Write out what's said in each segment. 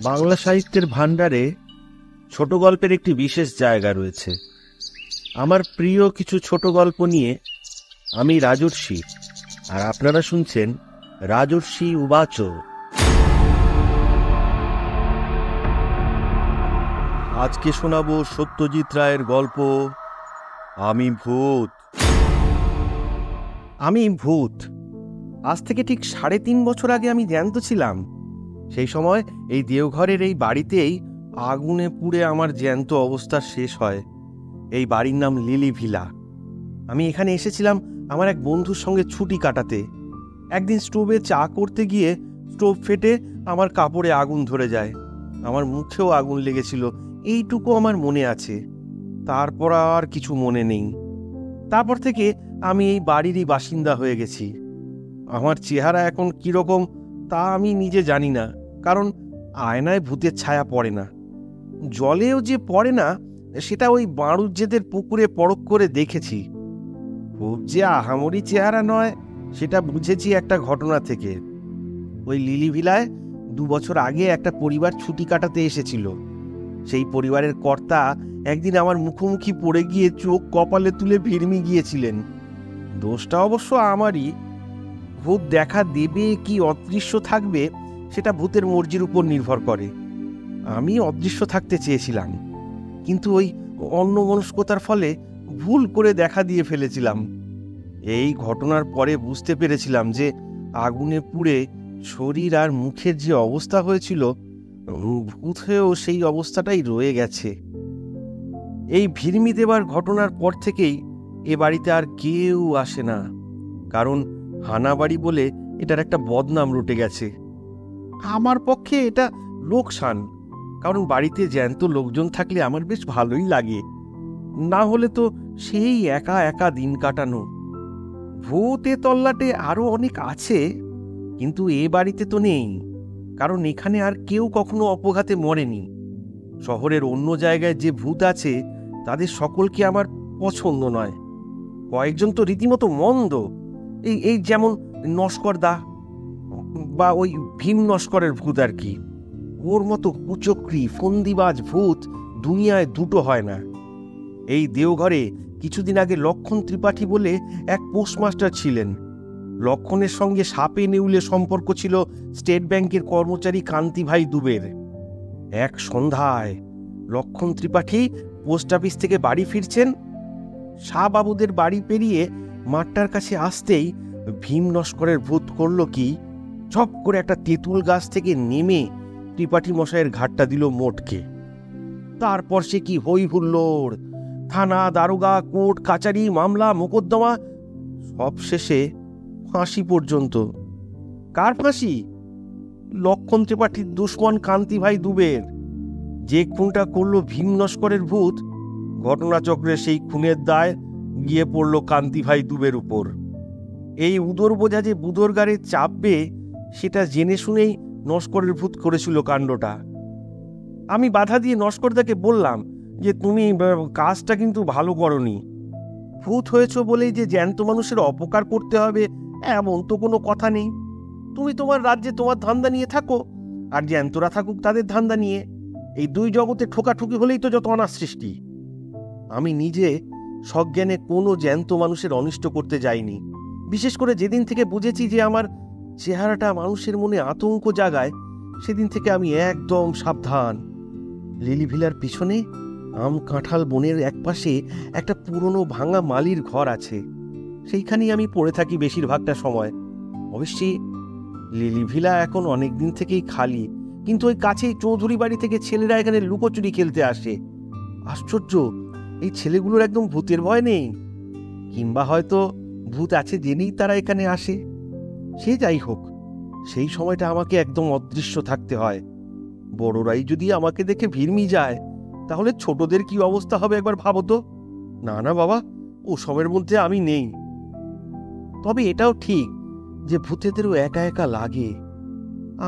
বাংলা সাহিত্যের ভাণ্ডারে ছোট গল্পের একটি বিশেষ জায়গা রয়েছে। আমার প্রিয় কিছু ছোট গল্প নিয়ে আমি রাজর্ষি, আর আপনারা শুনছেন রাজর্ষি উবাচ। আজকে শোনাবো সত্যজিৎ রায়ের গল্প আমি ভূত। আমি ভূত। আজ থেকে ঠিক 3.5 বছর আগে আমি জ্যান্ত ছিলাম। সেই সময় এই দেওঘরের এই বাড়িতেই আগুনে পুড়ে আমার জ্যান্ত অবস্থা শেষ হয়। এই বাড়ির নাম লিলি ভিলা। আমি এখানে এসেছিলাম আমার এক বন্ধুর সঙ্গে ছুটি কাটাতে। একদিন স্টোভে চা করতে গিয়ে স্টোভ ফেটে আমার কাপড়ে আগুন ধরে যায়। আমার মুখেও আগুন লেগেছিল, এইটুকু আমার মনে আছে। তারপর আর কিছু মনে নেই। তারপর থেকে আমি এই বাড়িরই বাসিন্দা হয়ে গেছি। আমার চেহারা এখন কীরকম তা আমি নিজে জানি না, কারণ আয়নায় ভূতের ছায়া পড়ে না। জলেও যে পড়ে না সেটা ওই বাঁড়ুজ্যেদের পুকুরে পরখ করে দেখেছি। খুব যে আহামরি চেহারা নয় সেটা বুঝেছি একটা ঘটনা থেকে। ওই লিলি ভিলায় 2 বছর আগে একটা পরিবার ছুটি কাটাতে এসেছিল। সেই পরিবারের কর্তা একদিন আমার মুখোমুখি পড়ে গিয়ে চোখ কপালে তুলে ভিড়মি গিয়েছিলেন। দোষটা অবশ্য আমারই। ভূত দেখা দেবে কি অদৃশ্য থাকবে সেটা ভূতের মর্জির উপর নির্ভর করে। আমি অদৃশ্য থাকতে চেয়েছিলাম, কিন্তু ওই অন্যমনস্কতার ফলে ভুল করে দেখা দিয়ে ফেলেছিলাম। এই ঘটনার পরে বুঝতে পেরেছিলাম যে আগুনে পুড়ে শরীর আর মুখের যে অবস্থা হয়েছিল, ভূত হয়েও সেই অবস্থাটাই রয়ে গেছে। এই ভিড়মি দেবার ঘটনার পর থেকেই এ বাড়িতে আর কেউ আসে না, কারণ হানাবাড়ি বলে এটার একটা বদনাম রটে গেছে। আমার পক্ষে এটা লোকসান, কারণ বাড়িতে জ্যান্ত লোকজন থাকলে আমার বেশ ভালোই লাগে। না হলে তো সেই একা একা দিন কাটানো। ভূতে তল্লাটে আরো অনেক আছে, কিন্তু এ বাড়িতে তো নেই, কারণ এখানে আর কেউ কখনো অপঘাতে মরেনি। শহরের অন্য জায়গায় যে ভূত আছে তাদের সকলকে আমার পছন্দ নয়। কয়েকজন তো রীতিমতো মন্দ। এই যেমন নস্কর দা, বা ওই ভীম নস্করের ভূত আর কি। ওর মতো কুচক্রী ফন্দিবাজ ভূত দুনিয়ায় দুটো হয় না। এই দেওঘরে কিছুদিন আগে লক্ষণ ত্রিপাঠী বলে এক পোস্টমাস্টার ছিলেন। লক্ষণের সঙ্গে সাপে নেউলে সম্পর্ক ছিল স্টেট ব্যাংকের কর্মচারী কান্তিভাই দুবের। এক সন্ধ্যায় লক্ষণ ত্রিপাঠী পোস্ট অফিস থেকে বাড়ি ফিরছেন। শাহবাবুদের বাড়ি পেরিয়ে মাঠটার কাছে আসতেই ভীম নস্করের ভূত করল কি, ঝপ করে একটা তেঁতুল গাছ থেকে নেমে ত্রিপাঠী মশাইয়ের ঘাটটা দিল মোটকে। তারপর সে কি হই হুল্লোড়! থানা, দারোগা, কোর্ট কাচারি, মামলা মোকদ্দমা, সব শেষে ফাঁসি পর্যন্ত। কার ফাঁসি? লক্ষণ ত্রিপাঠীর দুশ্মন কান্তিভাই দুবের। যে খুনটা করলো ভীম নস্করের ভূত, ঘটনাচক্রে সেই খুনের দায় গিয়ে পড়ল কান্তিভাই দুবের উপর। এই উদর বোঝা যে বুদর গাড়ে চাপবে সেটা জেনে শুনেই নস্করের ভূত করেছিল কাণ্ডটা। আমি বাধা দিয়ে নস্করদাকে বললাম যে তুমি কাজটা কিন্তু ভালো করনি। ভূত হয়েছ বলেই যে জ্যান্ত মানুষের অপকার করতে হবে এমন তো কোনো কথা নেই। তুমি তোমার রাজ্যে তোমার ধান্দা নিয়ে থাকো, আর জ্যান্তরা থাকুক তাদের ধান্দা নিয়ে। এই দুই জগতে ঠোকাঠুকি হলেই তো যত অনার সৃষ্টি। আমি নিজে সজ্ঞানে কোনো জ্যান্ত মানুষের অনিষ্ট করতে যাইনি। বিশেষ করে যেদিন থেকে বুঝেছি যে আমার চেহারাটা মানুষের মনে আতঙ্ক জাগায়, সেদিন থেকে আমি একদম সাবধান। লিলি ভিলার পিছনে আম কাঁঠাল বনের একপাশে একটা পুরনো ভাঙা মালির ঘর আছে। সেইখানেই আমি পড়ে থাকি বেশিরভাগটা সময়। অবশ্যই লিলি ভিলা এখন অনেক দিন থেকেই খালি, কিন্তু ওই কাছেই চৌধুরী বাড়ি থেকে ছেলেরা এখানে লুকোচুরি খেলতে আসে। আশ্চর্য, এই ছেলেগুলোর একদম ভূতের ভয় নেই, কিংবা হয়তো ভূত আছে জেনেই তারা এখানে আসে। সে যাই হোক, সেই সময়টা আমাকে একদম অদৃশ্য থাকতে হয়। বড়রাই যদি আমাকে দেখে ভিড়মি যায়, তাহলে ছোটদের কি অবস্থা হবে একবার ভাবো তো। না না বাবা, ও সবের মধ্যে আমি নেই। তবে এটাও ঠিক যে ভূতেদেরও একা একা লাগে।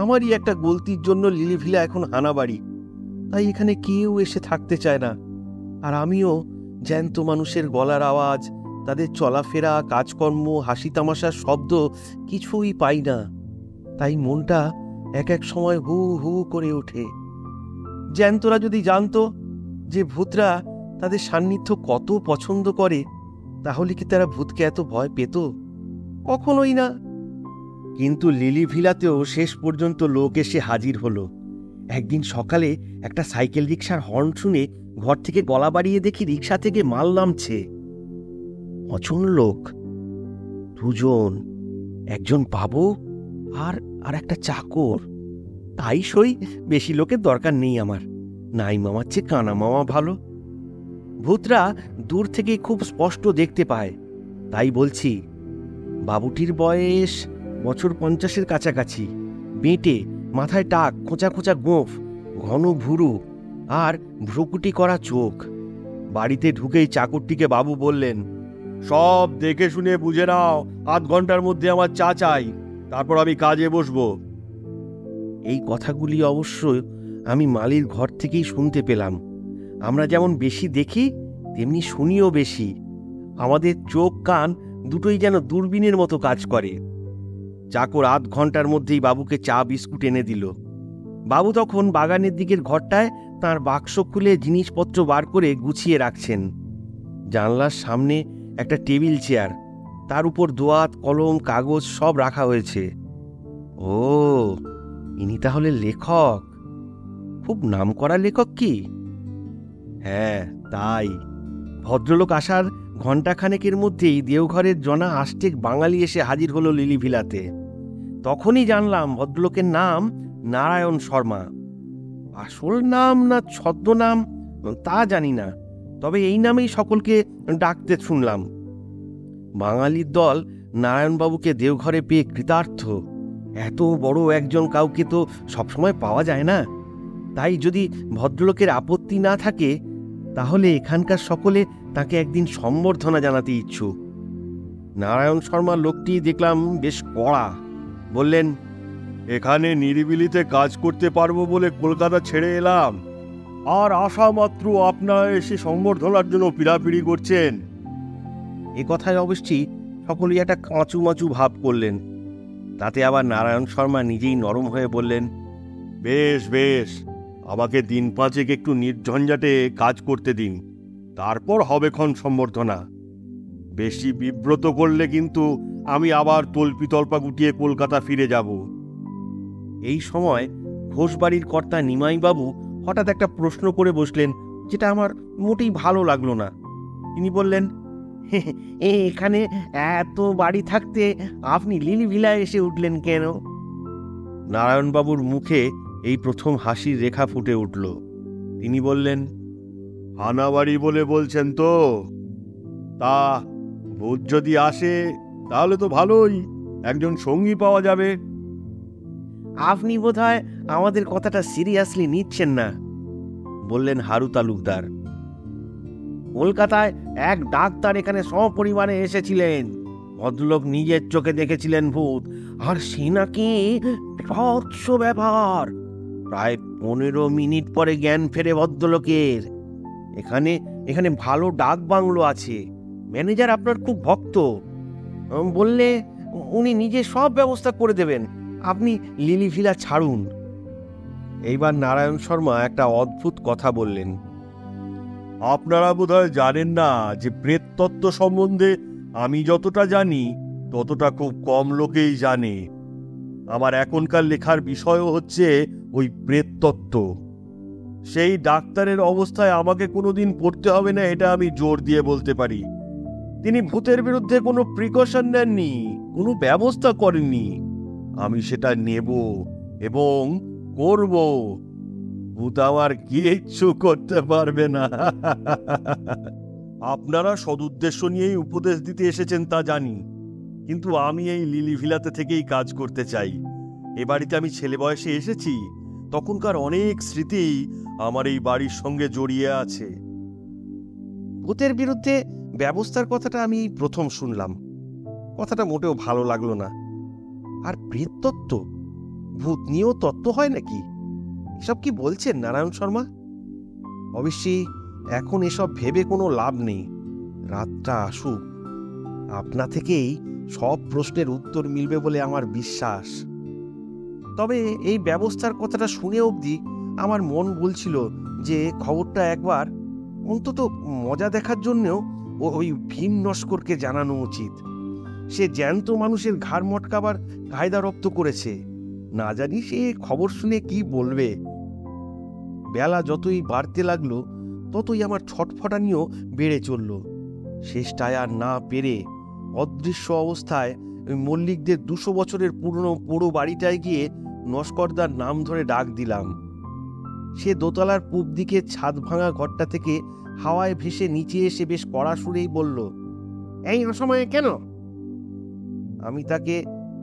আমারই একটা গলতির জন্য লিলি ভিলা এখন হানাবাড়ি, তাই এখানে কেউ এসে থাকতে চায় না। আর আমিও জ্যান্ত মানুষের গলার আওয়াজ, তাদের চলাফেরা, কাজকর্ম, হাসি তামাশার শব্দ কিছুই পাই না। তাই মনটা এক এক সময় হু হু করে ওঠে। জ্যান্তরা যদি জানতো যে ভূতরা তাদের সান্নিধ্য কত পছন্দ করে, তাহলে কি তারা ভূতকে এত ভয় পেত? কখনোই না। কিন্তু লিলি ভিলাতেও শেষ পর্যন্ত লোক এসে হাজির হলো। একদিন সকালে একটা সাইকেল রিক্সার হর্ন শুনে ঘর থেকে গলা বাড়িয়ে দেখি রিক্সা থেকে মাল নামছে। অচন লোক, দুজন, একজন বাবু আর একটা চাকর। তাই সই, বেশি লোকের দরকার নেই আমার। নাই মামার চেয়ে কানা মামা ভালো। ভূতরা দূর থেকে খুব স্পষ্ট দেখতে পায়। তাই বলছি, বাবুটির বয়স বছর 50-এর কাছাকাছি, বেঁটে, মাথায় টাক, খোঁচা খোঁচা গোঁফ, ঘন ভুরু আর ভ্রুকুটি করা চোখ। বাড়িতে ঢুকেই চাকরটিকে বাবু বললেন, সব দেখে শুনে বুঝে নাও, আধ ঘন্টার মধ্যে আমার চা চাই, তারপর আমি কাজে বসবো। এই কথাগুলি অবশ্য আমি মালির ঘর থেকেই শুনতে পেলাম। আমরা যেমন বেশি দেখি, তেমনি শুনিও বেশি। আমাদের চোখ কান দুটোই যেন দূরবীনের মতো কাজ করে। চাকর আধ ঘন্টার মধ্যেই বাবুকে চা বিস্কুট এনে দিল। বাবু তখন বাগানের দিকের ঘরটায় তার বাক্স খুলে জিনিসপত্র বার করে গুছিয়ে রাখছেন। জানলার সামনে একটা টেবিল চেয়ার, তার উপর দোয়াত, কলম, কাগজ সব রাখা হয়েছে। ও, ইনি তাহলে লেখক? খুব নামকরা লেখক কি? হ্যাঁ, তাই। ভদ্রলোক আসার ঘণ্টাখানেকের মধ্যেই দেওঘরের জনা আষ্টেক বাঙালি এসে হাজির হলো লিলি ভিলাতে। তখনই জানলাম ভদ্রলোকের নাম নারায়ণ শর্মা। আসল নাম না ছদ্মনাম তা জানি না, তবে এই নামেই সকলকে ডাকতে শুনলাম। বাঙালির দল নারায়ণবাবুকে দেওঘরে পেয়ে কৃতার্থ। এত বড় একজন কাউকে তো সবসময় পাওয়া যায় না। তাই যদি ভদ্রলোকের আপত্তি না থাকে, তাহলে এখানকার সকলে তাকে একদিন সম্বর্ধনা জানাতে ইচ্ছুক। নারায়ণ শর্মা লোকটি দেখলাম বেশ কড়া। বললেন, এখানে নিরিবিলিতে কাজ করতে পারবো বলে কলকাতা ছেড়ে এলাম, আর আশা মাত্র আপনারা এসে সম্বর্ধনার জন্য পিড়াপিড়ি করছেন। এ কথায় অবশ্যই সকলেই একটা কাঁচুমাচু ভাব করলেন। তাতে আবার নারায়ণ শর্মা নিজেই নরম হয়ে বললেন, বেশ বেশ, আমাকে দিন পাঁচেক একটু নির্ঝঞ্ঝাটে কাজ করতে দিন, তারপর হবেক্ষণ সম্বর্ধনা। বেশি বিব্রত করলে কিন্তু আমি আবার তল্পা গুটিয়ে কলকাতা ফিরে যাব। এই সময় ঘোষবাড়ির কর্তা নিমাইবাবু হঠাৎ একটা প্রশ্ন করে বসলেন, যেটা আমার মোটেই ভালো লাগলো না। তিনি বললেন, এখানে এত বাড়ি থাকতে আপনি লিলি ভিলায় এসে উঠলেন কেন? নারায়ণবাবুর মুখে এই প্রথম হাসির রেখা ফুটে উঠল। তিনি বললেন, হানাবাড়ি বলে বলছেন তো? তা ভূত যদি আসে তাহলে তো ভালোই, একজন সঙ্গী পাওয়া যাবে। আপনি বোধহয় আমাদের কথাটা সিরিয়াসলি নিচ্ছেন না, বললেন হারু তালুকদার। কলকাতায় এক ডাক্তার এখানে সপরিবারে এসেছিলেন। ভদ্রলোক নিজের চোখে দেখেছিলেন ভূত, আর সে নাকি বিভৎস ব্যাপার। প্রায় 15 মিনিট পরে জ্ঞান ফেরে ভদ্রলোকের। এখানে ভালো ডাক বাংলো আছে, ম্যানেজার আপনার খুব ভক্ত। বললে উনি নিজে সব ব্যবস্থা করে দেবেন, আপনি লিলি ভিলা ছাড়ুন। এইবার নারায়ণ শর্মা একটা অদ্ভুত কথা বললেন, আপনারা বোধহয় জানেন না যে প্রেততত্ত্ব সম্বন্ধে আমি যতটা জানি ততটা খুব কম লোকেই জানে। আমার এখনকার লেখার বিষয়ও হচ্ছে ওই প্রেততত্ত্ব। সেই ডাক্তারের অবস্থায় আমাকে কোনোদিন পড়তে হবে না, এটা আমি জোর দিয়ে বলতে পারি। তিনি ভূতের বিরুদ্ধে কোনো প্রিকশন নেননি, কোনো ব্যবস্থা করেননি। আমি সেটা নেব এবং করব। ভূত আমার কিচ্ছু করতে পারবে না। আপনারা সদুদ্দেশ্য নিয়েই উপদেশ দিতে এসেছেন তা জানি, কিন্তু আমি এই লিলি ভিলাতে থেকেই কাজ করতে চাই। এ বাড়িতে আমি ছেলে বয়সে এসেছি, তখনকার অনেক স্মৃতি আমার এই বাড়ির সঙ্গে জড়িয়ে আছে। ভূতের বিরুদ্ধে ব্যবস্থার কথাটা আমি প্রথম শুনলাম। কথাটা মোটেও ভালো লাগলো না। আর প্রেততত্ত্ব, ভূত নিয়েও তত্ত্ব হয় নাকি? এসব কি বলছেন নারায়ণ শর্মা? অবশ্যই এখন এসব ভেবে কোনো লাভ নেই। রাতটা আসুক, আপনা থেকেই সব প্রশ্নের উত্তর মিলবে বলে আমার বিশ্বাস। তবে এই ব্যবস্থার কথাটা শুনে অবধি আমার মন বলছিল যে খবরটা একবার অন্তত মজা দেখার জন্যও ওই ভীম নস্করকে জানানো উচিত। সে জ্যান্ত মানুষের ঘাড় মটকাবার কায়দা রপ্ত করেছে। না জানি সে খবর শুনে কি বলবে। বেলা যতই বাড়তে লাগলো ততই আমার ছটফটানিও বেড়ে চলল। শেষটায় আর না পেরে অদৃশ্য অবস্থায় ওই মল্লিকদের 200 বছরের পুরনো পোড়ো বাড়িটায় গিয়ে নস্করদার নাম ধরে ডাক দিলাম। সে দোতলার পূব দিকে ছাদ ভাঙা ঘরটা থেকে হাওয়ায় ভেসে নিচে এসে বেশ কড়া সুরেই বলল, এই অসময়ে কেন? আমি তাকে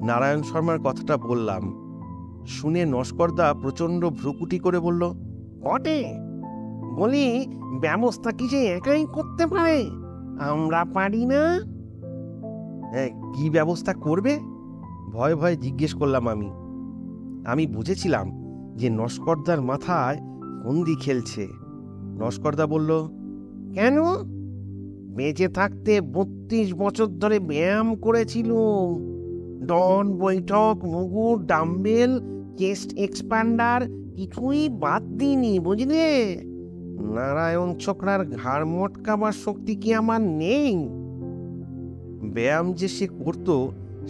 নারায়ণ শর্মার কথাটা বললাম। শুনে নস্করদা প্রচণ্ড ভ্রুকুটি করে বলল, বটে, বলি ব্যবস্থা কি সে একাই করতে পারে? আমরা পারি না? কি ব্যবস্থা করবে? ভয়ে ভয়ে জিজ্ঞেস করলাম আমি বুঝেছিলাম যে নস্করদার মাথায় ফন্দি খেলছে। নস্করদা বলল, কেন? বেঁচে থাকতে 32 বছর ধরে ব্যায়াম করেছিল। ডন, বৈঠক, মুগুর, ডাম্বেল, চেস্ট এক্সপ্যান্ডার কিছুই বাদ দিইনি, বুঝলে? নারায়ণ ছোকরার ঘাড় মটকাবার শক্তি কি আমার নেই? ব্যায়াম যে সে করত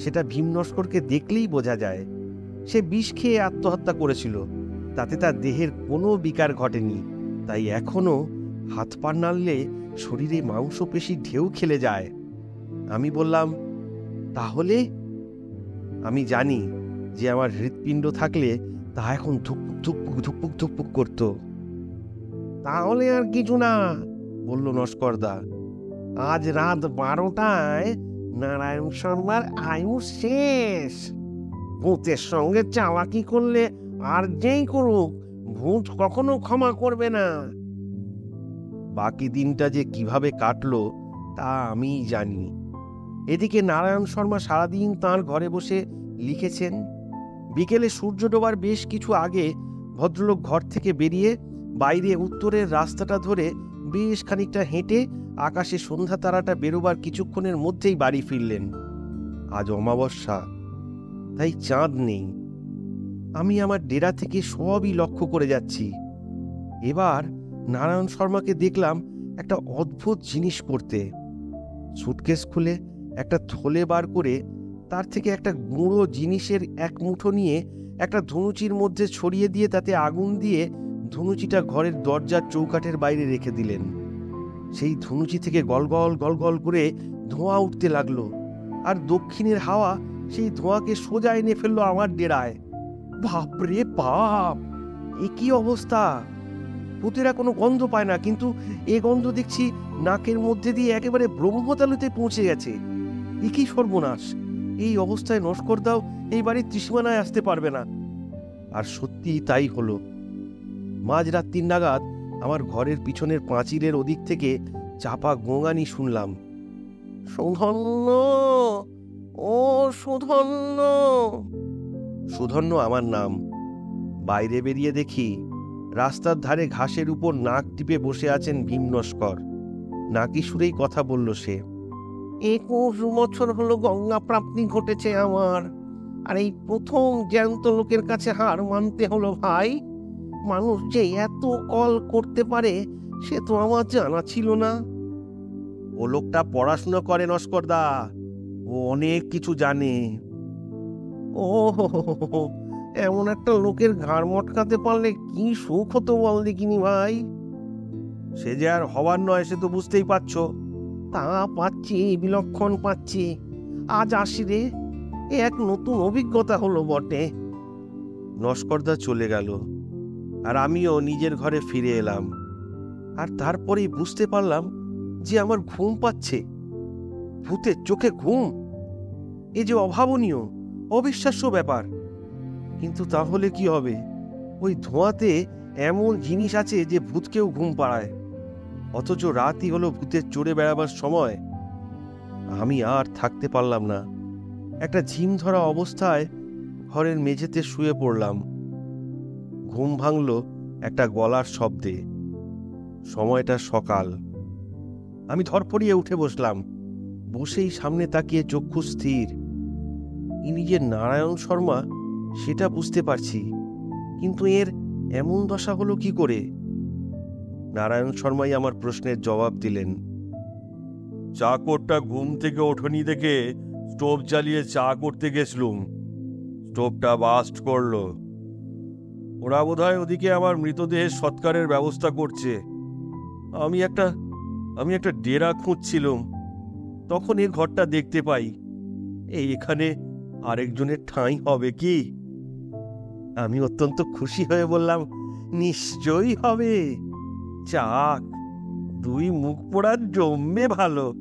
সেটা ভীম নস্করকে দেখলেই বোঝা যায়। সে বিষ খেয়ে আত্মহত্যা করেছিল, তাতে তার দেহের কোনো বিকার ঘটেনি। তাই এখনো হাত পা নাড়লে শরীরে মাংসপেশি ঢেউ খেলে যায়। আমি বললাম, তাহলে? আমি জানি যে আমার হৃৎপিণ্ড থাকলে তা এখন ধুকপুক ধুকপুক ধুকপুক ধুকপুক করত। তাহলে আর কিছু না, বলল নস্করদা। আজ রাত 12টায় নারায়ণ শর্মার আয়ু শেষ। ভূতের সঙ্গে চালাকি করলে আর যেই করুক, ভূত কখনো ক্ষমা করবে না। বাকি দিনটা যে কিভাবে কাটলো তা আমিই জানি। এদিকে নারায়ণ শর্মা সারাদিন তাঁর ঘরে বসে লিখেছেন। বিকেলে সূর্য ডোবার বেশ কিছু আগে ভদ্রলোক ঘর থেকে বেরিয়ে বাইরে উত্তরের রাস্তাটা ধরে বেশ খানিকটা হেঁটে আকাশে সন্ধ্যা তারাটা বেরোবার কিছুক্ষণের মধ্যেই বাড়ি ফিরলেন। আজ অমাবস্যা, তাই চাঁদ নেই। আমি আমার ডেরা থেকে সবই লক্ষ্য করে যাচ্ছি। এবার নারায়ণ শর্মাকে দেখলাম একটা অদ্ভুত জিনিস করতে। সুটকেস খুলে একটা থলে বার করে তার থেকে একটা গুঁড়ো জিনিসের এক মুঠো নিয়ে একটা ধুনুচির মধ্যে ছড়িয়ে দিয়ে তাতে আগুন দিয়ে ধুনুচিটা ঘরের দরজার চৌকাঠের বাইরে রেখে দিলেন। সেই ধুনুচি থেকে গলগল গলগল করে ধোঁয়া উঠতে লাগলো, আর দক্ষিণের হাওয়া সেই ধোঁয়াকে সোজা এনে ফেললো আমার ডেরায়। বাপরে বাপ, এ কি অবস্থা! ভূতেরা কোনো গন্ধ পায় না, কিন্তু এ গন্ধ দেখছি নাকের মধ্যে দিয়ে একেবারে ব্রহ্মতালুতে পৌঁছে গেছে। এ কি সর্বনাশ! এই অবস্থায় নস্করদাও এই বাড়ির ত্রিসীমানায় আসতে পারবে না। আর সত্যি তাই হলো। মাঝরাত 3 নাগাদ আমার ঘরের পিছনের পাঁচিলের ওদিক থেকে চাপা গোঙানি শুনলাম। সুধন্য, ও সুধন্য! সুধন্য আমার নাম। বাইরে বেরিয়ে দেখি রাস্তার ধারে ঘাসের উপর নাক টিপে বসে আছেন ভীম নস্কর। নাকি সুরেই কথা বলল সে। 21 বছর হলো গঙ্গা প্রাপ্তি ঘটেছে আমার, আর এই প্রথম জ্যান্ত লোকের কাছে হার মানতে হলো ভাই। মানুষ যে এত কল করতে পারে সে তো আমার জানা ছিল না। ও লোকটা পড়াশোনা করে নস্করদা, ও অনেক কিছু জানে। ও এমন একটা লোকের ঘাড় মটকাতে পারলে কি সুখ হতো বল দেখিনি ভাই। সে যে আর হবার নয় সে তো বুঝতেই পারছো। তা পাচ্ছি, বিলক্ষণ পাচ্ছি। আজ আসি রে, এক নতুন অভিজ্ঞতা হলো বটে। নস্করদা চলে গেল, আর আমিও নিজের ঘরে ফিরে এলাম। আর তারপরেই বুঝতে পারলাম যে আমার ঘুম পাচ্ছে। ভূতের চোখে ঘুম, এ যে অভাবনীয়, অবিশ্বাস্য ব্যাপার। কিন্তু তাহলে কি হবে? ওই ধোঁয়াতে এমন জিনিস আছে যে ভূতকেও ঘুম পাড়ায়, অথচ রাতই হলো ভূতের চড়ে বেড়াবার সময়। আমি আর থাকতে পারলাম না। একটা ঝিম ধরা অবস্থায় ঘরের মেঝেতে শুয়ে পড়লাম। ঘুম ভাঙল একটা গলার শব্দে। সময়টা সকাল। আমি ধরফড়িয়ে উঠে বসলাম। বসেই সামনে তাকিয়ে চক্ষু স্থির। ইনি যে নারায়ণ শর্মা সেটা বুঝতে পারছি, কিন্তু এর এমন দশা হলো কি করে? নারায়ণ শর্মাই আমার প্রশ্নের জবাব দিলেন। চাকরটা ঘুম থেকে ওঠেনি দেখে স্টোভ জ্বালিয়ে চা করতে গেছলুম। স্টোভটা বাস্ট করলো। ওরা বোধহয় ওদিকে আমার মৃতদেহের সৎকারের ব্যবস্থা করছে। আমি একটা ডেরা খুঁজছিলুম, তখন এ ঘরটা দেখতে পাই। এখানে আরেকজনের ঠাঁই হবে কি? আমি অত্যন্ত খুশি হয়ে বললাম, নিশ্চয়ই হবে। চাক, দুই মুখ পোড়া জমবে ভালো।